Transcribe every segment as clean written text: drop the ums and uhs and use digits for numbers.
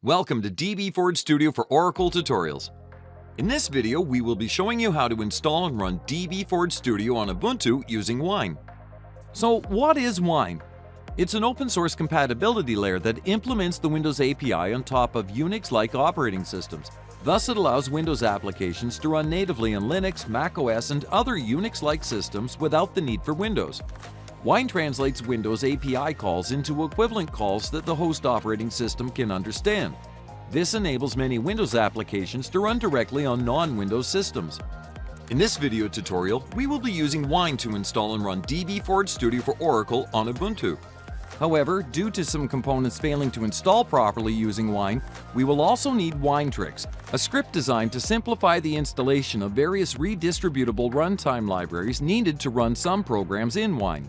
Welcome to dbForge Studio for Oracle Tutorials. In this video, we will be showing you how to install and run dbForge Studio on Ubuntu using Wine. So what is Wine? It's an open source compatibility layer that implements the Windows API on top of Unix-like operating systems. Thus, it allows Windows applications to run natively on Linux, macOS, and other Unix-like systems without the need for Windows. Wine translates Windows API calls into equivalent calls that the host operating system can understand. This enables many Windows applications to run directly on non-Windows systems. In this video tutorial, we will be using Wine to install and run dbForge Studio for Oracle on Ubuntu. However, due to some components failing to install properly using Wine, we will also need Winetricks, a script designed to simplify the installation of various redistributable runtime libraries needed to run some programs in Wine.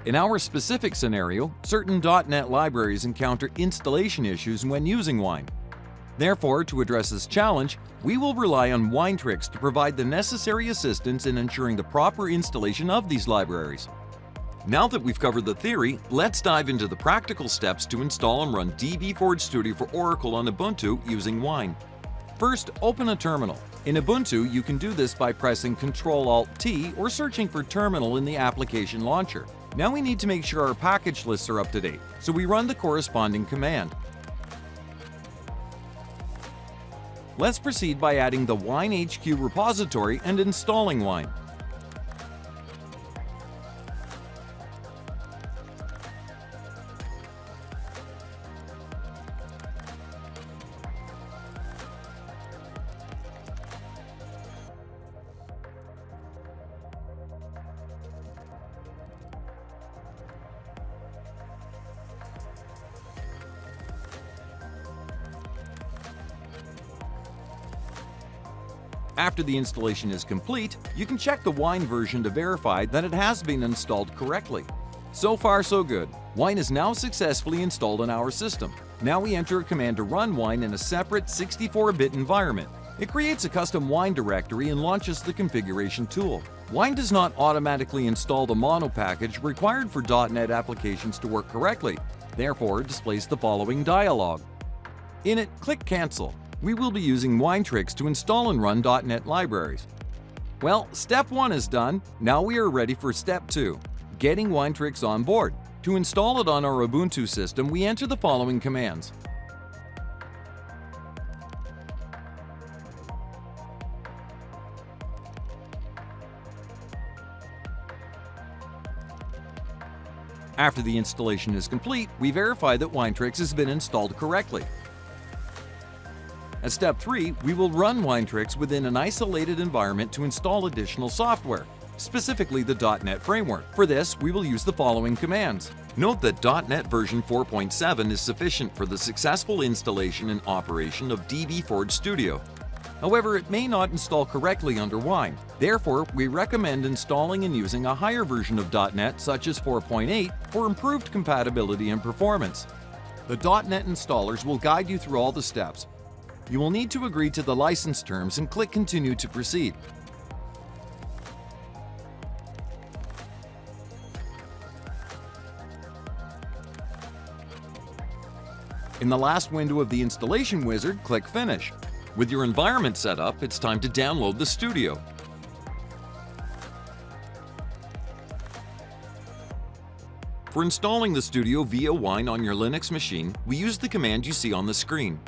In our specific scenario, certain .NET libraries encounter installation issues when using Wine. Therefore, to address this challenge, we will rely on Winetricks to provide the necessary assistance in ensuring the proper installation of these libraries. Now that we've covered the theory, let's dive into the practical steps to install and run dbForge Studio for Oracle on Ubuntu using Wine. First, open a terminal. In Ubuntu, you can do this by pressing Ctrl-Alt-T or searching for Terminal in the application launcher. Now we need to make sure our package lists are up to date, so we run the corresponding command. Let's proceed by adding the winehq repository and installing Wine. After the installation is complete, you can check the Wine version to verify that it has been installed correctly. So far, so good. Wine is now successfully installed in our system. Now we enter a command to run Wine in a separate 64-bit environment. It creates a custom Wine directory and launches the configuration tool. Wine does not automatically install the mono package required for .NET applications to work correctly. Therefore, it displays the following dialog. In it, click Cancel. We will be using Winetricks to install and run .NET libraries. Well, step 1 is done. Now we are ready for step 2, getting Winetricks on board. To install it on our Ubuntu system, we enter the following commands. After the installation is complete, we verify that Winetricks has been installed correctly. At step 3, we will run Winetricks within an isolated environment to install additional software, specifically the .NET framework. For this, we will use the following commands. Note that .NET version 4.7 is sufficient for the successful installation and operation of dbForge Studio. However, it may not install correctly under Wine. Therefore, we recommend installing and using a higher version of .NET such as 4.8 for improved compatibility and performance. The .NET installers will guide you through all the steps. You will need to agree to the license terms and click Continue to proceed. In the last window of the installation wizard, click Finish. With your environment set up, it's time to download the Studio. For installing the Studio via Wine on your Linux machine, we use the command you see on the screen.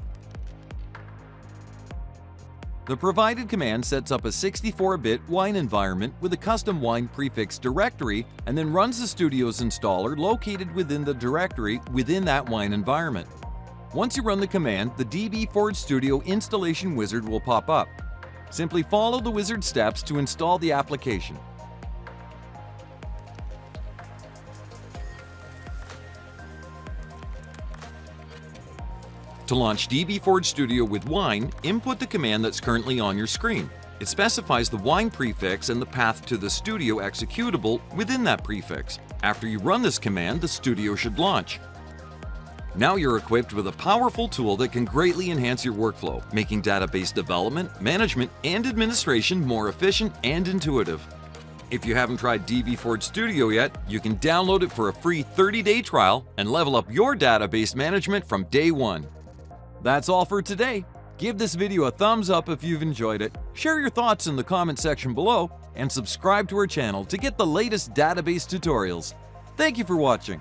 The provided command sets up a 64-bit Wine environment with a custom WINEPREFIX directory and then runs the Studio's installer located within the directory within that Wine environment. Once you run the command, the dbForge Studio installation wizard will pop up. Simply follow the wizard steps to install the application. To launch dbForge Studio with Wine, input the command that's currently on your screen. It specifies the Wine prefix and the path to the Studio executable within that prefix. After you run this command, the Studio should launch. Now you're equipped with a powerful tool that can greatly enhance your workflow, making database development, management, and administration more efficient and intuitive. If you haven't tried dbForge Studio yet, you can download it for a free 30-day trial and level up your database management from day one. That's all for today. Give this video a thumbs up if you've enjoyed it, share your thoughts in the comment section below, and subscribe to our channel to get the latest database tutorials. Thank you for watching.